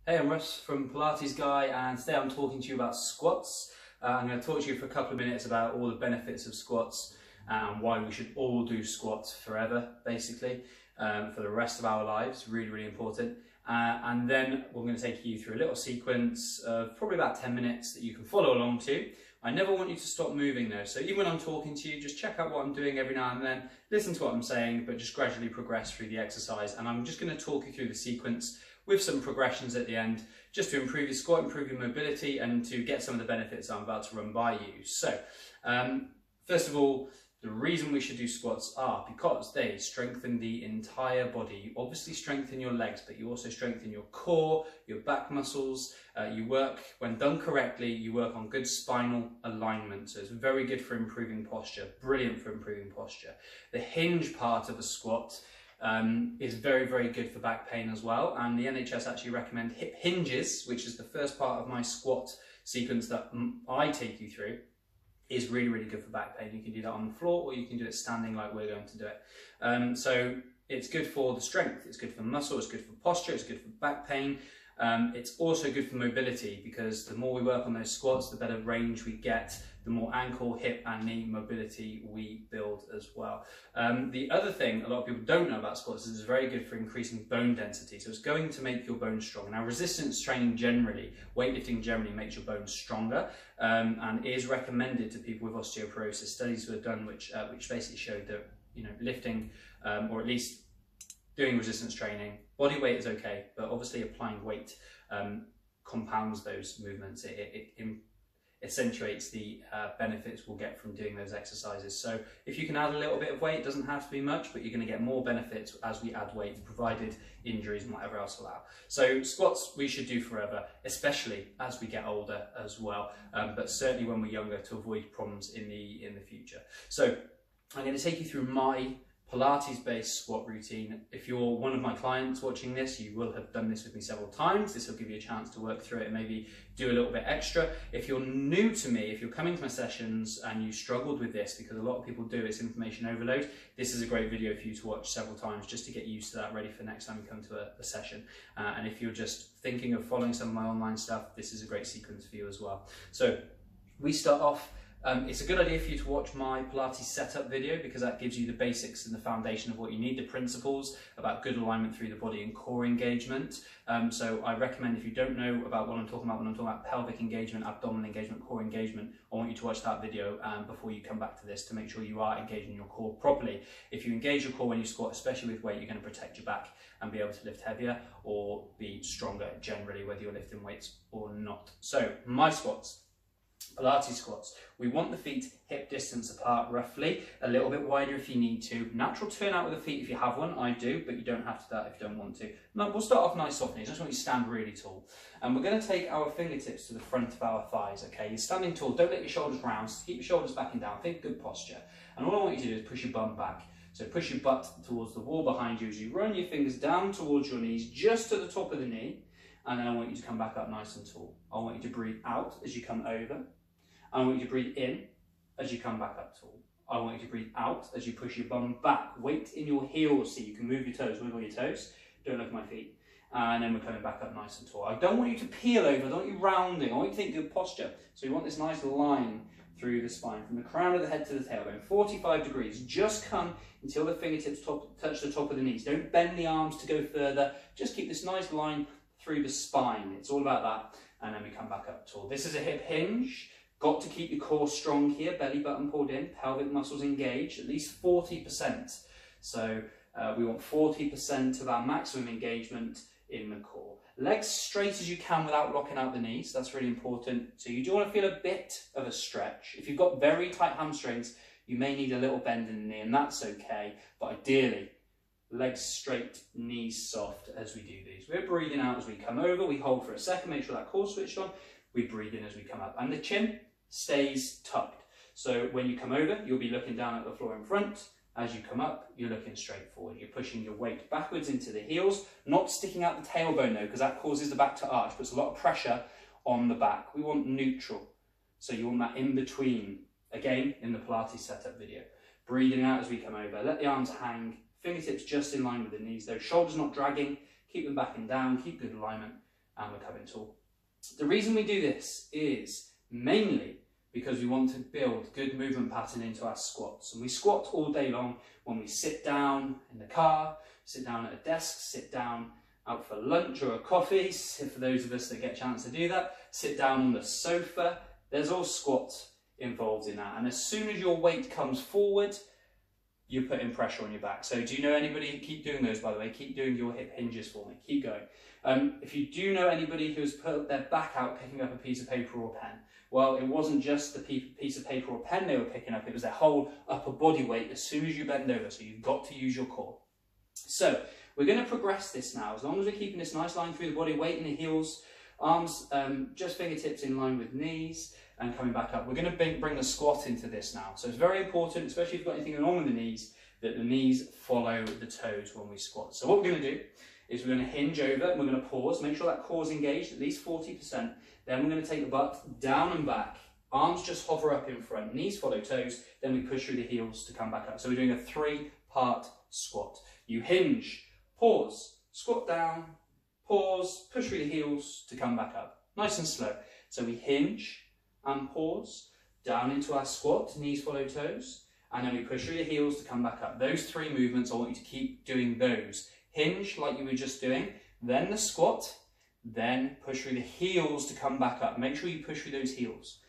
Hey, I'm Russ from Pilates Guy, and today I'm talking to you about squats. I'm going to talk to you for a couple of minutes about all the benefits of squats and why we should all do squats forever, basically, for the rest of our lives. Really, really important. And then we're going to take you through a little sequence of probably about 10 minutes that you can follow along to. I never want you to stop moving though, so even when I'm talking to you, just check out what I'm doing every now and then, listen to what I'm saying, but just gradually progress through the exercise. And I'm just going to talk you through the sequence with some progressions at the end, just to improve your squat, improve your mobility, and to get some of the benefits I'm about to run by you. So, first of all, the reason we should do squats are because they strengthen the entire body. You obviously strengthen your legs, but you also strengthen your core, your back muscles. You work, when done correctly, you work on good spinal alignment. So it's very good for improving posture, brilliant for improving posture. The hinge part of a squat is very, very good for back pain as well. And the NHS actually recommend hip hinges, which is the first part of my squat sequence that I take you through. Is really, really good for back pain. You can do that on the floor or you can do it standing like we're going to do it. So it's good for the strength, it's good for muscle, it's good for posture, it's good for back pain. It's also good for mobility because the more we work on those squats, the better range we get, the more ankle, hip and knee mobility we build as well. The other thing a lot of people don't know about squats is it's very good for increasing bone density. So it's going to make your bones strong. Now resistance training generally, weightlifting generally makes your bones stronger and is recommended to people with osteoporosis. Studies were done which basically showed that, you know, lifting or at least doing resistance training, body weight is okay, but obviously applying weight compounds those movements. It accentuates the benefits we'll get from doing those exercises. So if you can add a little bit of weight, it doesn't have to be much, but you're going to get more benefits as we add weight, provided injuries and whatever else allow. So squats we should do forever, especially as we get older as well, but certainly when we're younger to avoid problems in the future. So I'm going to take you through my Pilates-based squat routine. If you're one of my clients watching this, you will have done this with me several times. This will give you a chance to work through it and maybe do a little bit extra. If you're new to me, if you're coming to my sessions and you struggled with this, because a lot of people do, it's information overload, this is a great video for you to watch several times just to get used to that, ready for next time you come to a session. And if you're just thinking of following some of my online stuff, this is a great sequence for you as well. So we start off. It's a good idea for you to watch my Pilates setup video because that gives you the basics and the foundation of what you need, the principles about good alignment through the body and core engagement. So I recommend, if you don't know about what I'm talking about when I'm talking about pelvic engagement, abdominal engagement, core engagement, I want you to watch that video before you come back to this to make sure you are engaging your core properly. If you engage your core when you squat, especially with weight, you're going to protect your back and be able to lift heavier or be stronger generally, whether you're lifting weights or not. So my squats. Pilates squats. We want the feet hip distance apart roughly, a little bit wider if you need to. Natural turnout with the feet if you have one, I do, but you don't have to do that if you don't want to. Now we'll start off nice soft knees. I just want you to stand really tall. And we're going to take our fingertips to the front of our thighs, okay? You're standing tall, don't let your shoulders round, keep your shoulders back and down, think good posture. And all I want you to do is push your bum back. So push your butt towards the wall behind you as you run your fingers down towards your knees, just to the top of the knee. And then I want you to come back up nice and tall. I want you to breathe out as you come over. I want you to breathe in as you come back up tall. I want you to breathe out as you push your bum back. Weight in your heels so you can move your toes, wiggle your toes. Don't look at my feet. And then we're coming back up nice and tall. I don't want you to peel over, I don't want you rounding. I want you to think good posture. So you want this nice line through the spine, from the crown of the head to the tailbone, 45 degrees. Just come until the fingertips touch the top of the knees. Don't bend the arms to go further. Just keep this nice line through the spine. It's all about that. And then we come back up tall. This is a hip hinge. Got to keep your core strong here, belly button pulled in, pelvic muscles engaged, at least 40%. So we want 40% of our maximum engagement in the core. Legs straight as you can without locking out the knees, that's really important. So you do want to feel a bit of a stretch. If you've got very tight hamstrings, you may need a little bend in the knee and that's okay, but ideally, legs straight, knees soft as we do these. We're breathing out as we come over, we hold for a second, make sure that core's switched on, we breathe in as we come up. And the chin stays tucked. So when you come over, you'll be looking down at the floor in front. As you come up, you're looking straight forward. You're pushing your weight backwards into the heels, not sticking out the tailbone though, because that causes the back to arch, puts a lot of pressure on the back. We want neutral. So you want that in between, again, in the Pilates setup video. Breathing out as we come over. Let the arms hang, fingertips just in line with the knees though. Shoulders not dragging, keep them back and down, keep good alignment. and we're coming tall. The reason we do this is mainly because we want to build good movement pattern into our squats. And we squat all day long when we sit down in the car, sit down at a desk, sit down out for lunch or a coffee, for those of us that get a chance to do that, sit down on the sofa. There's all squats involved in that. And as soon as your weight comes forward, you're putting pressure on your back. So do you know anybody, keep doing those by the way, keep doing your hip hinges for me, keep going. If you do know anybody who's put their back out picking up a piece of paper or pen, well, it wasn't just the piece of paper or pen they were picking up, it was their whole upper body weight as soon as you bend over, so you've got to use your core. So we're going to progress this now, as long as we're keeping this nice line through the body, weight in the heels, arms, just fingertips in line with knees, and coming back up. We're going to bring the squat into this now. So it's very important, especially if you've got anything going on with the knees, that the knees follow the toes when we squat. So what we're going to do is we're going to hinge over, and we're going to pause, make sure that core's engaged, at least 40%. Then we're going to take the butt down and back. Arms just hover up in front, knees follow toes, then we push through the heels to come back up. So we're doing a 3-part squat. You hinge, pause, squat down, pause, push through the heels to come back up. Nice and slow. So we hinge and pause, down into our squat, knees follow toes, and then we push through the heels to come back up. Those 3 movements, I want you to keep doing those. Hinge like you were just doing, then the squat, then push through the heels to come back up. Make sure you push through those heels.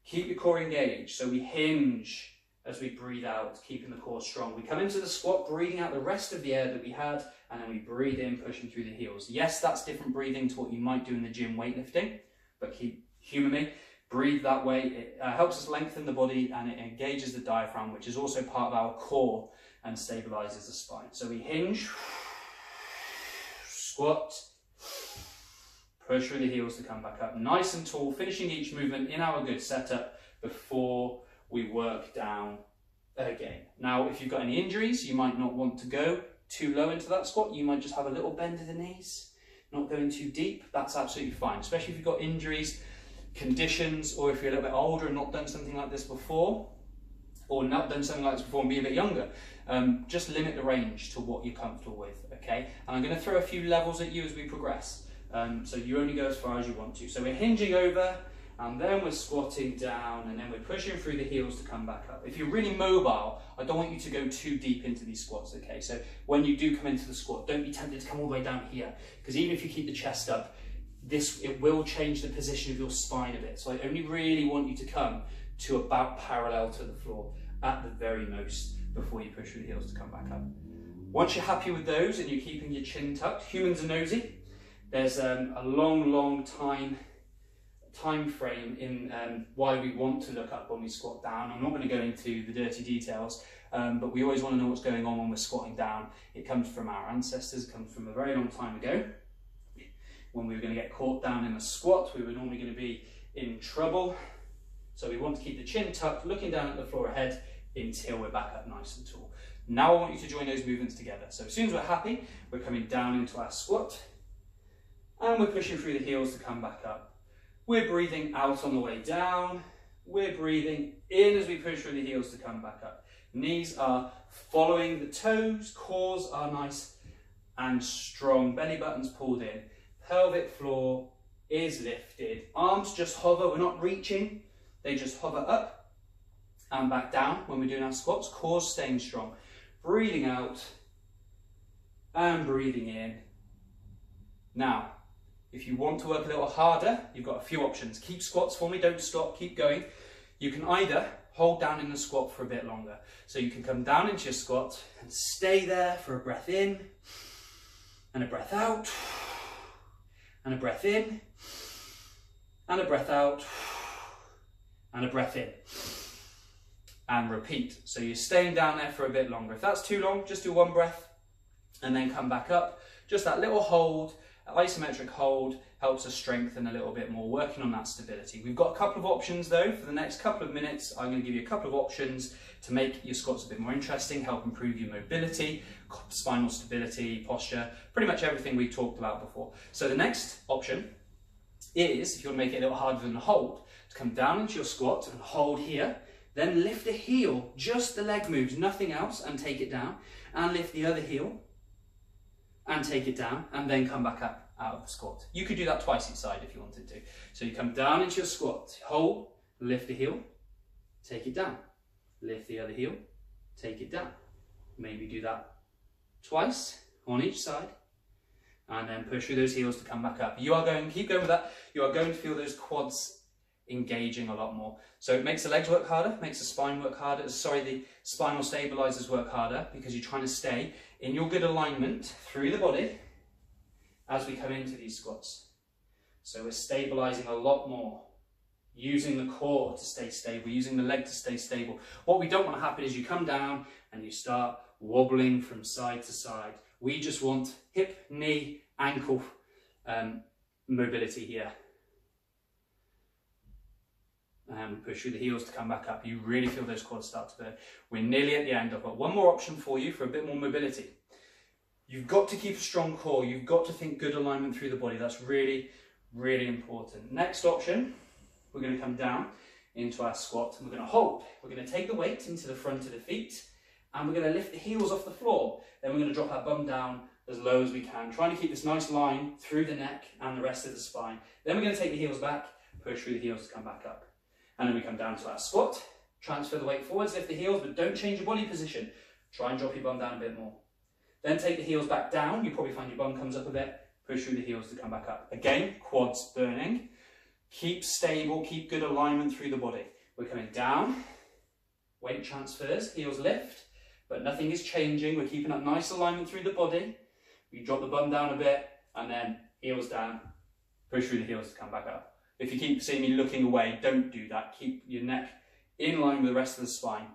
Keep your core engaged. So we hinge as we breathe out, keeping the core strong. We come into the squat, breathing out the rest of the air that we had, and then we breathe in, pushing through the heels. Yes, that's different breathing to what you might do in the gym weightlifting, but humour me. Breathe that way. It helps us lengthen the body, and it engages the diaphragm, which is also part of our core and stabilises the spine. So we hinge, squat, push through the heels to come back up. Nice and tall, finishing each movement in our good setup before we work down again. Now, if you've got any injuries, you might not want to go too low into that squat. You might just have a little bend of the knees, not going too deep. That's absolutely fine, especially if you've got injuries, conditions, or if you're a little bit older and not done something like this before, or not done something like this before and be a bit younger. Just limit the range to what you're comfortable with, okay? And I'm going to throw a few levels at you as we progress. So you only go as far as you want to. So we're hinging over, and then we're squatting down, and then we're pushing through the heels to come back up. If you're really mobile, I don't want you to go too deep into these squats, okay? So when you do come into the squat, don't be tempted to come all the way down here, because even if you keep the chest up, it will change the position of your spine a bit. So I only really want you to come to about parallel to the floor at the very most before you push through the heels to come back up. Once you're happy with those and you're keeping your chin tucked, humans are nosy. There's a long time frame in why we want to look up when we squat down. I'm not going to go into the dirty details, but we always want to know what's going on when we're squatting down. It comes from our ancestors, it comes from a very long time ago. When we were going to get caught down in a squat, we were normally going to be in trouble. So we want to keep the chin tucked, looking down at the floor ahead until we're back up nice and tall. Now I want you to join those movements together. So as soon as we're happy, we're coming down into our squat, and we're pushing through the heels to come back up. We're breathing out on the way down. We're breathing in as we push through the heels to come back up. Knees are following the toes, cores are nice and strong, belly button's pulled in, pelvic floor is lifted, arms just hover, we're not reaching, they just hover up and back down when we're doing our squats, core's staying strong. Breathing out and breathing in. Now, if you want to work a little harder, you've got a few options. Keep squats for me, don't stop, keep going. You can either hold down in the squat for a bit longer. So you can come down into your squat and stay there for a breath in, and a breath out, and a breath in, and a breath out, and a breath in. And repeat. So you're staying down there for a bit longer. If that's too long, just do one breath and then come back up. Just that little hold, isometric hold, helps us strengthen a little bit more, working on that stability. We've got a couple of options though. For the next couple of minutes, I'm going to give you a couple of options to make your squats a bit more interesting, help improve your mobility, spinal stability, posture, pretty much everything we talked about before. So the next option is, if you want to make it a little harder than a hold, to come down into your squat and hold here, then lift the heel, just the leg moves, nothing else, and take it down, and lift the other heel and take it down, and then come back up out of the squat. You could do that twice each side if you wanted to. So you come down into your squat, hold, lift the heel, take it down, lift the other heel, take it down. Maybe do that twice on each side, and then push through those heels to come back up. You are going, keep going with that, you are going to feel those quads engaging a lot more. So it makes the legs work harder, makes the spine work harder, the spinal stabilizers work harder, because you're trying to stay in your good alignment through the body as we come into these squats. So we're stabilizing a lot more, using the core to stay stable, using the leg to stay stable. What we don't want to happen is you come down and you start wobbling from side to side. We just want hip, knee, ankle mobility here. And push through the heels to come back up. You really feel those quads start to burn. We're nearly at the end. I've got one more option for you for a bit more mobility. You've got to keep a strong core. You've got to think good alignment through the body. That's really, really important. Next option, we're going to come down into our squat and we're going to hold. We're going to take the weight into the front of the feet and we're going to lift the heels off the floor. Then we're going to drop our bum down as low as we can, trying to keep this nice line through the neck and the rest of the spine. Then we're going to take the heels back, push through the heels to come back up. And then we come down to our squat, transfer the weight forwards, lift the heels, but don't change your body position. Try and drop your bum down a bit more. Then take the heels back down. You probably find your bum comes up a bit. Push through the heels to come back up. Again, quads burning. Keep stable, keep good alignment through the body. We're coming down, weight transfers, heels lift, but nothing is changing. We're keeping that nice alignment through the body. We drop the bum down a bit, and then heels down, push through the heels to come back up. If you keep seeing me looking away, don't do that. Keep your neck in line with the rest of the spine.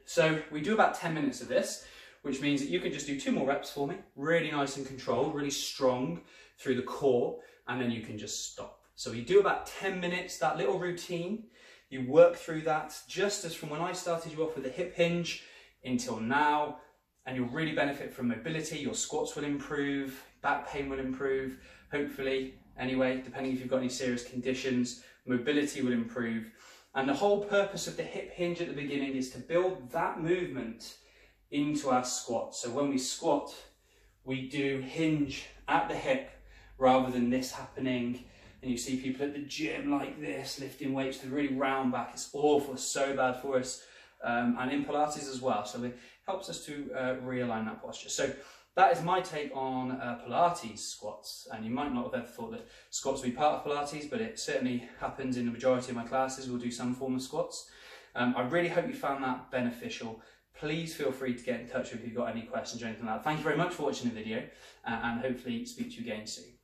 So we do about 10 minutes of this, which means that you can just do 2 more reps for me, really nice and controlled, really strong through the core, and then you can just stop. So we do about 10 minutes, that little routine. You work through that just as from when I started you off with the hip hinge until now, and you'll really benefit from mobility. Your squats will improve, back pain will improve, hopefully. Anyway, depending if you've got any serious conditions, mobility will improve. And the whole purpose of the hip hinge at the beginning is to build that movement into our squat. So when we squat, we do hinge at the hip rather than this happening. And you see people at the gym like this, lifting weights with a really round back. It's awful, so bad for us. And in Pilates as well. So it helps us to realign that posture. So that is my take on Pilates squats, and you might not have ever thought that squats would be part of Pilates, but it certainly happens in the majority of my classes. We'll do some form of squats. I really hope you found that beneficial. Please feel free to get in touch if you've got any questions or anything like that. Thank you very much for watching the video, and hopefully speak to you again soon.